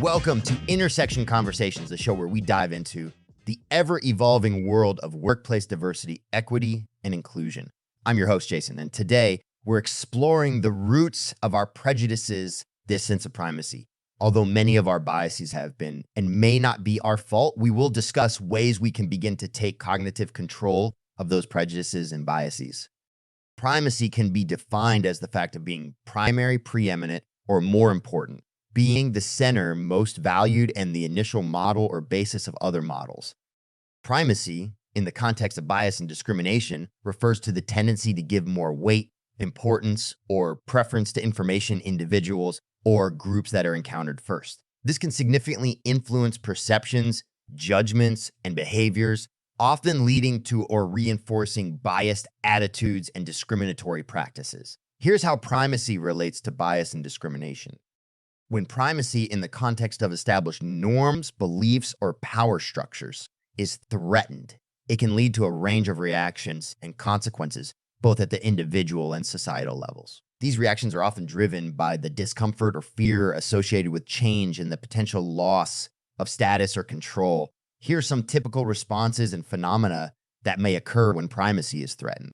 Welcome to Intersection Conversations, the show where we dive into the ever-evolving world of workplace diversity, equity, and inclusion. I'm your host, Jason, and today we're exploring the roots of our prejudices, this sense of primacy. Although many of our biases have been and may not be our fault, we will discuss ways we can begin to take cognitive control of those prejudices and biases. Primacy can be defined as the fact of being primary, preeminent, or more important, being the center, most valued, and the initial model or basis of other models. Primacy, in the context of bias and discrimination, refers to the tendency to give more weight, importance, or preference to information, individuals, or groups that are encountered first. This can significantly influence perceptions, judgments, and behaviors, often leading to or reinforcing biased attitudes and discriminatory practices. Here's how primacy relates to bias and discrimination. When primacy in the context of established norms, beliefs, or power structures is threatened, it can lead to a range of reactions and consequences, both at the individual and societal levels. These reactions are often driven by the discomfort or fear associated with change and the potential loss of status or control. Here are some typical responses and phenomena that may occur when primacy is threatened.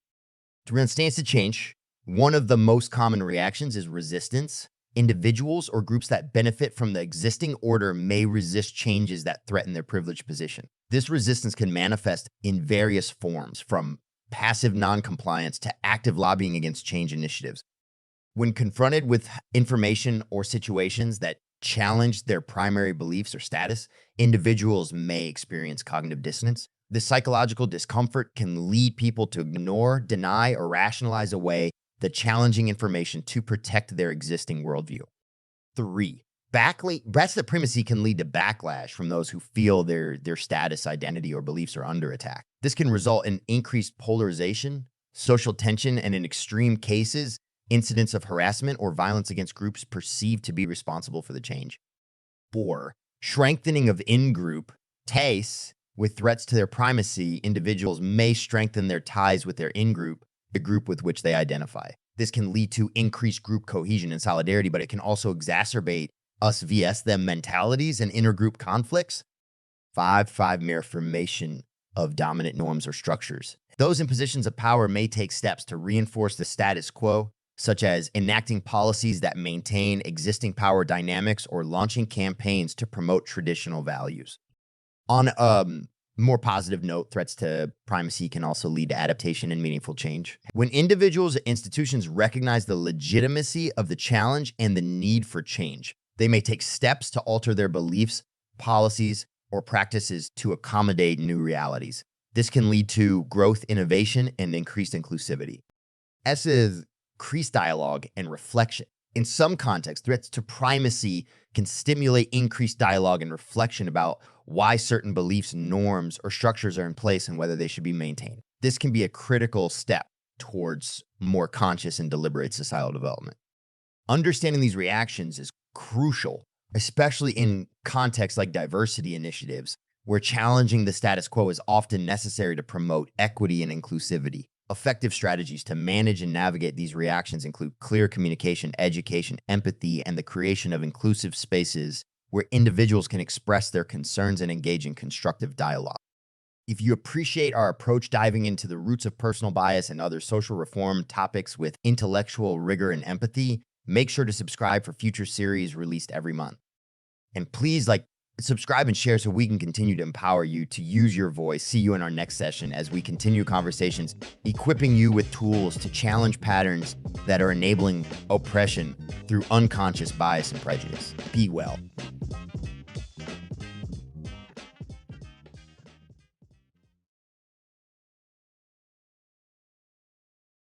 To resist to change, one of the most common reactions is resistance. Individuals or groups that benefit from the existing order may resist changes that threaten their privileged position. This resistance can manifest in various forms, from passive noncompliance to active lobbying against change initiatives. When confronted with information or situations that challenge their primary beliefs or status, individuals may experience cognitive dissonance. This psychological discomfort can lead people to ignore, deny, or rationalize away the challenging information to protect their existing worldview. 3. Breast of primacy can lead to backlash from those who feel their status, identity, or beliefs are under attack. This can result in increased polarization, social tension, and in extreme cases, incidents of harassment or violence against groups perceived to be responsible for the change. 4. Strengthening of in-group ties. With threats to their primacy, individuals may strengthen their ties with their in-group, the group with which they identify. This can lead to increased group cohesion and solidarity, but it can also exacerbate us vs them mentalities and intergroup conflicts. 5. Mere affirmation of dominant norms or structures. Those in positions of power may take steps to reinforce the status quo, such as enacting policies that maintain existing power dynamics or launching campaigns to promote traditional values. On a more positive note, threats to primacy can also lead to adaptation and meaningful change. When individuals or institutions recognize the legitimacy of the challenge and the need for change, they may take steps to alter their beliefs, policies, or practices to accommodate new realities. This can lead to growth, innovation, and increased inclusivity. S is increased dialogue and reflection. In some contexts, threats to primacy can stimulate increased dialogue and reflection about why certain beliefs, norms, or structures are in place and whether they should be maintained. This can be a critical step towards more conscious and deliberate societal development. Understanding these reactions is crucial, especially in contexts like diversity initiatives, where challenging the status quo is often necessary to promote equity and inclusivity. Effective strategies to manage and navigate these reactions include clear communication, education, empathy, and the creation of inclusive spaces where individuals can express their concerns and engage in constructive dialogue. If you appreciate our approach diving into the roots of personal bias and other social reform topics with intellectual rigor and empathy, make sure to subscribe for future series released every month. And please subscribe and share so we can continue to empower you to use your voice. See you in our next session as we continue conversations, equipping you with tools to challenge patterns that are enabling oppression through unconscious bias and prejudice. Be well.